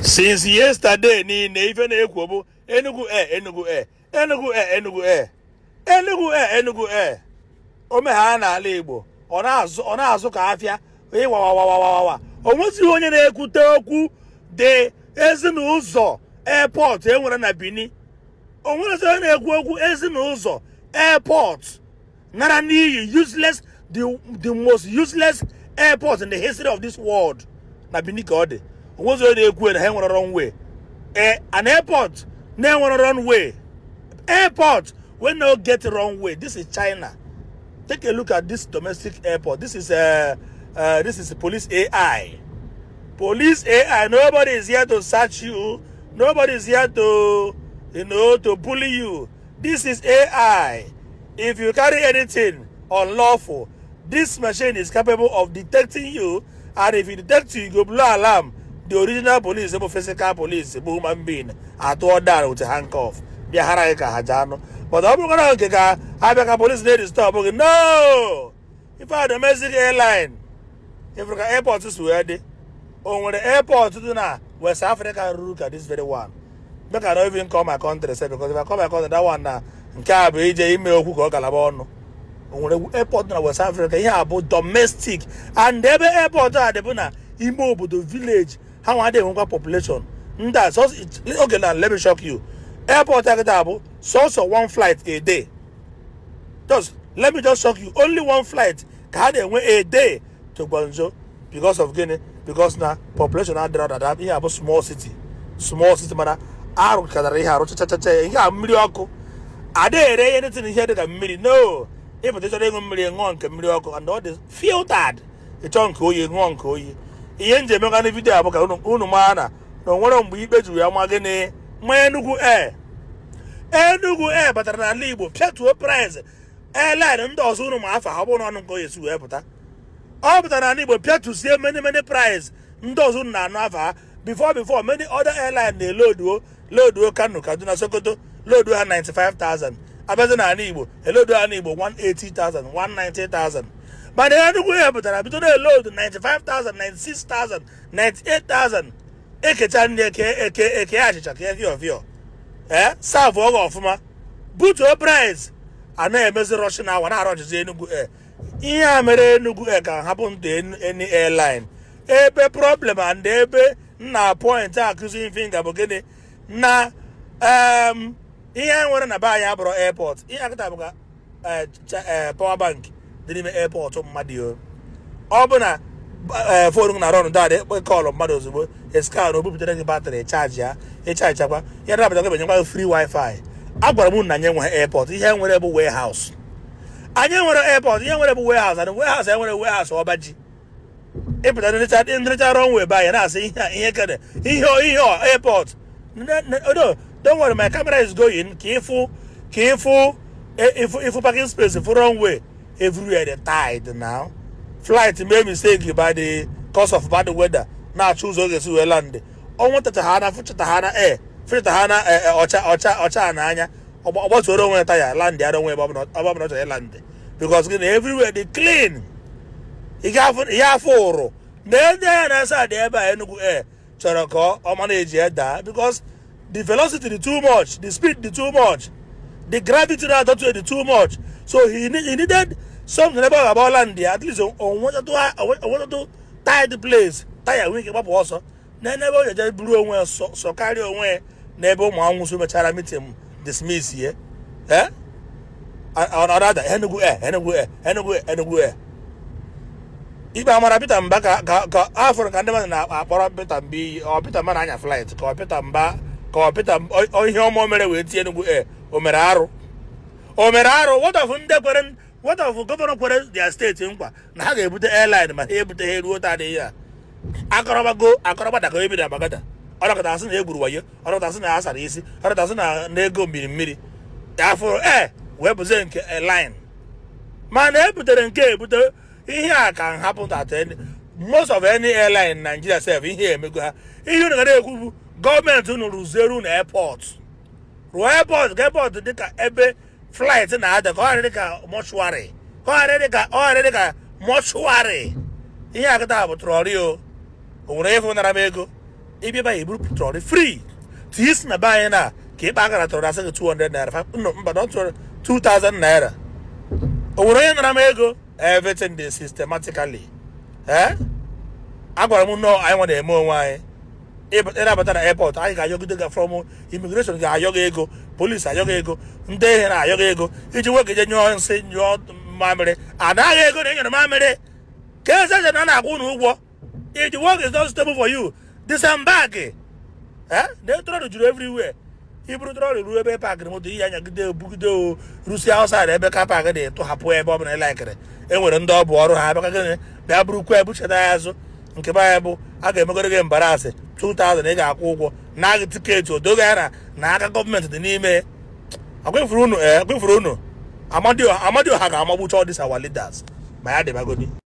Since yesterday, even Enugu Air, Enugu Air, Enugu Air, Enugu Air, Enugu Air, Enugu Air. Omehana Lebo, ona azuka afia, wa. Almost you only ekutoku de Ezinuzo Airport, na Bini. Almost Ezinuzo Airport. Narani useless, the most useless airport in the history of this world. Na Bini Kode. What's the equal hang on the wrong way? An airport, never on the wrong way. Airport, we no get the wrong way. This is China. Take a look at this domestic airport. This is police AI. Police AI. Nobody is here to search you. Nobody is here to, to bully you. This is AI. If you carry anything unlawful, this machine is capable of detecting you. And if it detects you, you go blow alarm. The original police, the physical police, the human being, are tore down with a handcuff. They are hajano. But I'm going to have a police lady stop. No! If I had a domestic airline, if the airport is ready, or when the airport to do now, West Africa look at this very one. But I don't even call my country, because if I call my country, that one now, can't be email who call Calabono. When the airport in West Africa, here about domestic, and every airport are the Buna, Imo, the village. How are they population? That's okay. Now let me shock you. Airport so one flight a day. Just let me just shock you. Only one flight can a day to Guangzhou because of Guinea. Because now population are there that here about small city, man. Are miracle. Are there anything here that can miracle? No. If it's a miracle and all this filtered, it's on Koyi. Iyenje mega ni video aboka unu mana no nwere mgbe ikpe juru ya magene ma Enugu Air batara na Igbo pịatuo price airline ndị ọzọ unu ma afa ha bụ na ọnụ nke Yesu wee pụta ọ batara na Igbo pịatusie many price ndị ọzọ na anụ afa before many other airline na loaduo Kano Kaduna Sokoto loaduo ha 95,000 abaza na Igbo loaduo ha na Igbo 180,000 190,000. But the Enugu Air, but I between a load 95,000, 96,000, 98,000. Serve all of ma. Put your price. I know a measure Russian now when I run to Enugu Air. Here, Enugu Air can happen to any airline. Ebe problem and ebe na point accusing finger bogene na here when I buy Abro Airport. Here I got power bank. The airport of Madio. Obana for na run that we call of Mados, a scar no the battery, charge ya, a charge. You have free Wi-Fi. Abramun and Young Airport, you have whatever warehouse. I know airport, you have whatever warehouse, and the warehouse, I want a warehouse or badgy. If it's in the wrong way by and I say, here, airport. No, don't worry, my camera is going. Careful. If you parking space, if wrong way. Everywhere they tied now. Flight made mistake by the cause of bad weather. Now choose to land. I wanted to Hana, Futahana Air, Futahana Ocha Nanya, or what's the wrong tire land the other way about not land. Because everywhere they clean. He got four. Then that's there by Enugu Air, Charako, or manage that because the velocity is too much, the speed is too much, the gravity is too much. So he needed something about land there, at least on wanted to tie the place. Tire wing up also. Never just blew away so carry away. Never Mamus meet him dismiss here. Eh? On other Enugu Air. If I'm a bit and back, African na Peter B or Peter Manana flight, or Peter Mba, or Peter or your mom with Enugu Air, Omeraro, what of governor put their state in Qua? Now they put the airline, but able to head what are they here? Acrobat the Bagada. Or doesn't able to or doesn't answer easy, or doesn't nego be midi. Therefore, represent a line. Man, able to care, but here can happen at any most of any airline in Nigeria self in here. You government to zero airports. Airport, the every flight in the mortuary. Mortuary. Here I got about Trorio. Whatever that I make. If you buy a group trolley free, this na buy na keep back at 200 naira. No, but not 2,000 naira. Over Ramego, everything they systematically. Eh? I got to know I want a more why. Benin Airport, I got you from immigration, ego, police, ego, ego. If you work in your senior memory, and I go in your memory. If the work is not stable for you, disembark. Eh? They try to do everywhere. People try to do a pack and the Russia outside, a car pack to have a bomb and I like it. And when a or have a Babru Bush and Azo, and Kababo, I can go again, Barase, 2,000 acre, Naga tickets or Dogana, Naga government, the name. I'm going for Uno, Amadio Haga, I'm about all this our leaders. My Ademagoni.